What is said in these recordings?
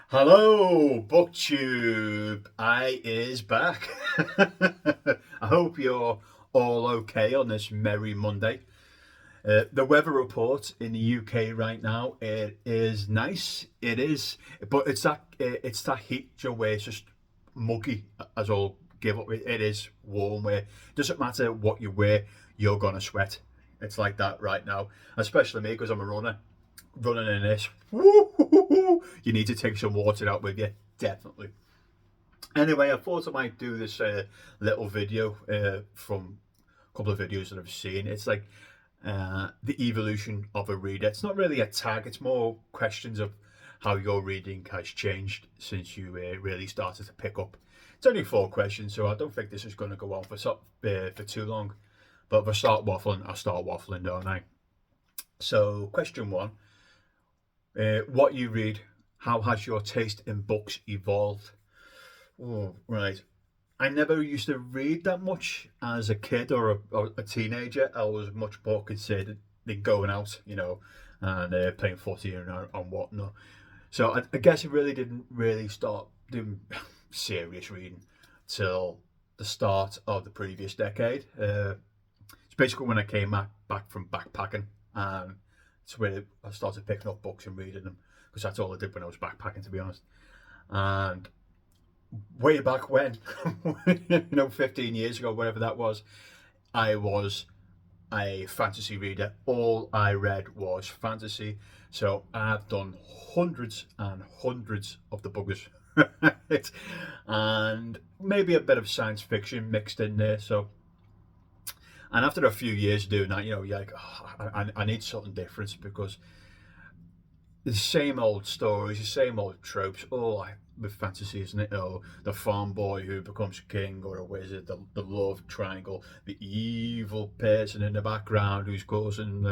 Hello, Booktube. I is back. I hope you're all okay on this merry Monday. The weather report in the UK right now, it is nice. It is, but it's that heat, Joe, where it's just muggy as all give up. It is warm. Where it doesn't matter what you wear, you're gonna sweat. It's like that right now, especially me because I'm a runner. Running in this, you need to take some water out with you, definitely. Anyway, I thought I might do this little video from a couple of videos that I've seen. It's like the evolution of a reader. It's not really a tag, it's more questions of how your reading has changed since you really started to pick up. It's only 4 questions, so I don't think this is going to go on for too long. But if I start waffling, I start waffling, don't I? So, question one. What you read, how has your taste in books evolved? Oh, right. I never used to read that much as a kid or a teenager. I was much more considered than going out, and playing footy and whatnot. So I guess I really didn't really start doing serious reading till the start of the previous decade. It's basically when I came back from backpacking, and it's where I started picking up books and reading them because that's all I did when I was backpacking, to be honest. And way back when, 15 years ago, whatever that was, I was a fantasy reader. All I read was fantasy. So I've done hundreds and hundreds of the buggers. And maybe a bit of science fiction mixed in there. So, and after a few years doing that, you're like, oh, I need something different because the same old stories, the same old tropes, all like with fantasy, isn't it? Oh, the farm boy who becomes king or a wizard, the love triangle, the evil person in the background who's causing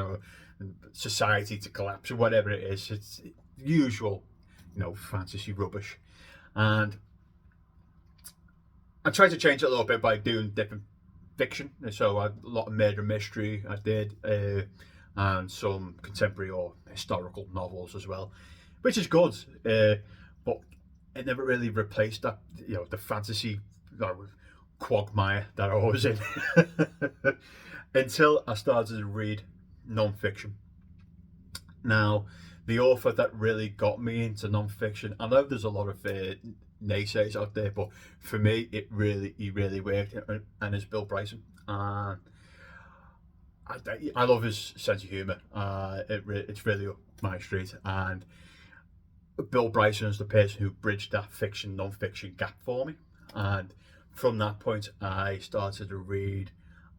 society to collapse or whatever it is. It's usual, fantasy rubbish. And I tried to change it a little bit by doing different fiction. So a lot of murder mystery I did, and some contemporary or historical novels as well, which is good. But it never really replaced that, the fantasy quagmire that I was in until I started to read non-fiction. Now, the author that really got me into non-fiction, I know there's a lot of naysayers out there, but for me, he really worked, and it's Bill Bryson. I love his sense of humour. It's really up my street, and Bill Bryson is the person who bridged that fiction non-fiction gap for me. And from that point, I started to read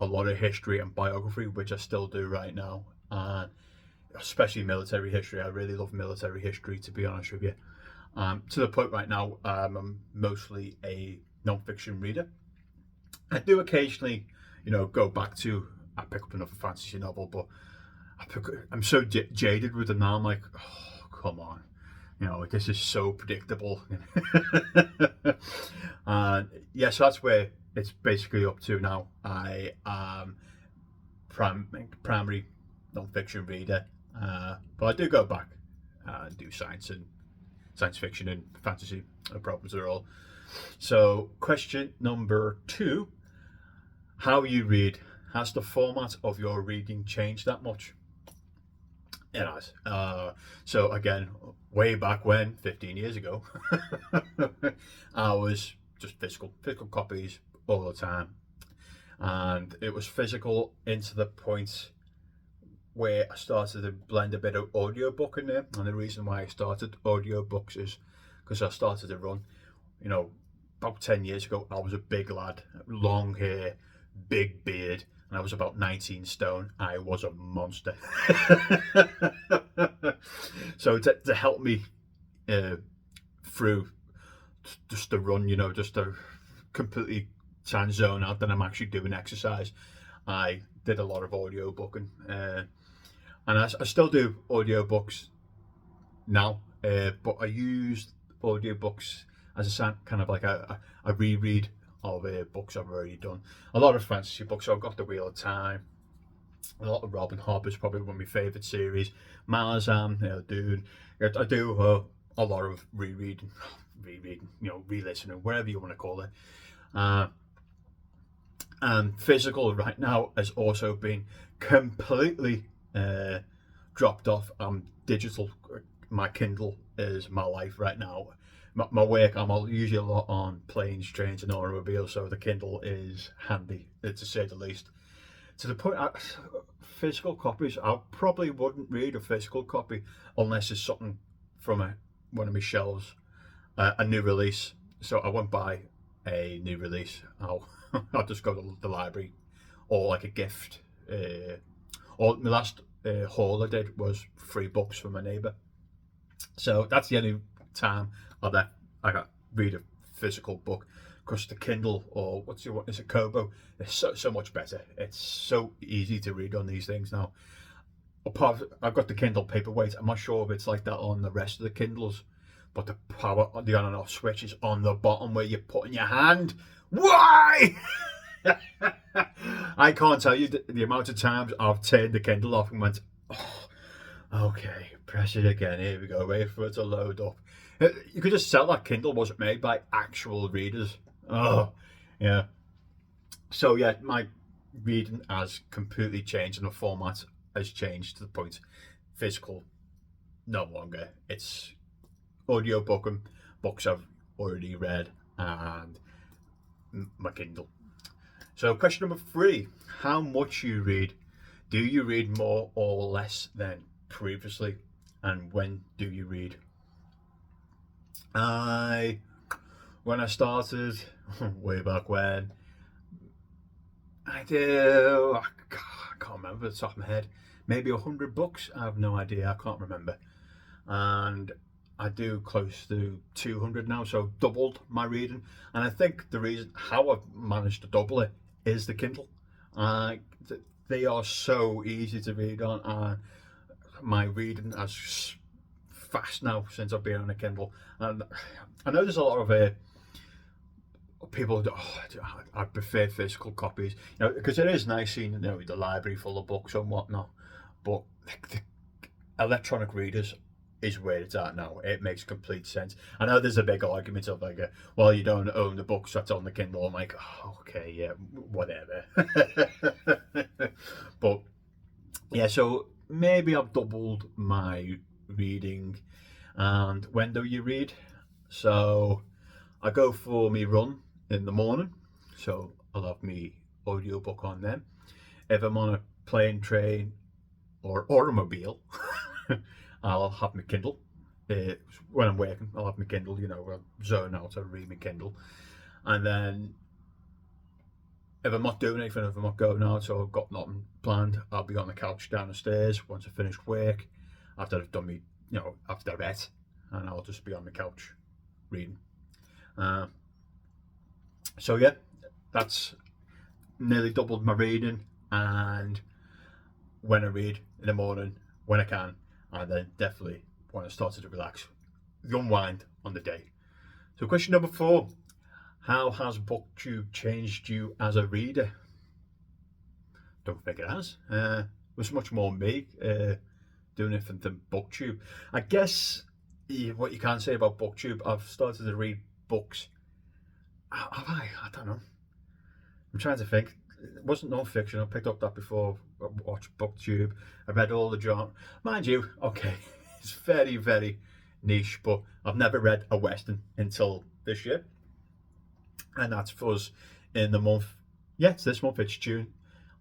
a lot of history and biography, which I still do right now, and especially military history. I really love military history, to be honest with you. To the point right now, I'm mostly a non-fiction reader. I do occasionally, go back to I pick up another fantasy novel, but I'm so jaded with it now. I'm like, oh, come on, this is so predictable. And yeah, so that's where it's basically up to now. I am primary non-fiction reader, but I do go back and do science fiction and fantasy. No problems at all. So, question number 2: how you read. Has the format of your reading changed that much? It has. So again, way back when, 15 years ago, I was just physical copies all the time, and it was physical into the point where I started to blend a bit of audiobook in there. And the reason why I started audiobooks is because I started to run. About 10 years ago, I was a big lad, long hair, big beard, and I was about 19 stone. I was a monster. So to help me through just to run, just to completely try and zone out that I'm actually doing exercise, I did a lot of audio booking. And I still do audiobooks now, but I used audiobooks as a kind of like a reread of books I've already done. A lot of fantasy books. So I've got The Wheel of Time. A lot of Robin Hobb is probably one of my favourite series. Malazan, Dune. I do a lot of rereading, re-listening, whatever you want to call it. Uh, and physical right now has also been completely dropped off. Digital. My Kindle is my life right now. My work, I'm usually a lot on planes, trains, and automobiles, so the Kindle is handy, to say the least. To the point, physical copies, I probably wouldn't read a physical copy unless it's something from one of my shelves, a new release. So I won't buy a new release. I'll just go to the library or like a gift. Or my last haul I did was 3 books from my neighbour. So that's the only time I got read a physical book, because the Kindle, or is it Kobo, it's so much better. It's so easy to read on these things now. I've got the Kindle Paperweight. I'm not sure if it's like that on the rest of the Kindles, but the on and off switch is on the bottom where you put in your hand. Why? I can't tell you the amount of times I've turned the Kindle off and went, oh, okay, press it again. Here we go. Wait for it to load up. You could just tell that Kindle wasn't made by actual readers. Oh, yeah. So yeah, my reading has completely changed, and the format has changed to the point physical no longer. It's audiobook and books I've already read, and my Kindle. So question number 3: how much you read? Do you read more or less than previously, and when do you read? When I started way back when, I can't remember the top of my head, maybe 100 books. I have no idea. I can't remember. And I do close to 200 now, so doubled my reading. And I think the reason how I've managed to double it is the Kindle. They are so easy to read on, and my reading has fast now since I've been on a Kindle. And I know there's a lot of people who I prefer physical copies, because it is nice seeing the library full of books and whatnot. But the electronic readers is where it's at now. It makes complete sense. I know there's a big argument of like, well, you don't own the books that's on the Kindle. I'm like, oh, okay, yeah, whatever. But yeah, so maybe I've doubled my reading. And when do you read? So I go for me run in the morning, so I'll have me audiobook on then. If I'm on a plane, train, or automobile, I'll have my Kindle. When I'm working, I'll have my Kindle, I'll zone out, I'll read my Kindle. And then if I'm not doing anything, if I'm not going out, so I've got nothing planned, I'll be on the couch down the stairs once I finish work, after I've done me, after I've ate, and I'll just be on the couch reading. So yeah, that's nearly doubled my reading. And when I read in the morning, when I can, and then definitely when I started to relax, the unwind on the day. So question number 4: how has Booktube changed you as a reader? Don't think it has. It was much more me doing it than Booktube. I guess what you can say about Booktube, I've started to read books. Have I? I don't know. I'm trying to think. It wasn't non-fiction. I picked up that before I watched Booktube. I read all the genre. Mind you, okay, it's very, very niche, but I've never read a Western until this year. And that's for us in the month. Yeah, it's this month. It's June.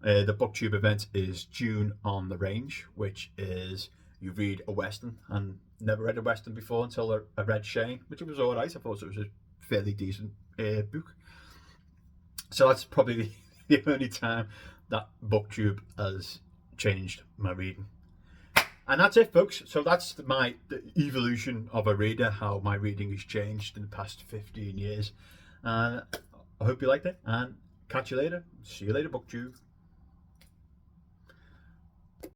The Booktube event is June on the Range, which is you read a Western. And never read a Western before until I read Shane, which was all right. I thought it was a fairly decent book. So that's probably the only time that Booktube has changed my reading. And that's it, folks. So that's the evolution of a reader, how my reading has changed in the past 15 years. And I hope you liked it, and catch you later. See you later, Booktube.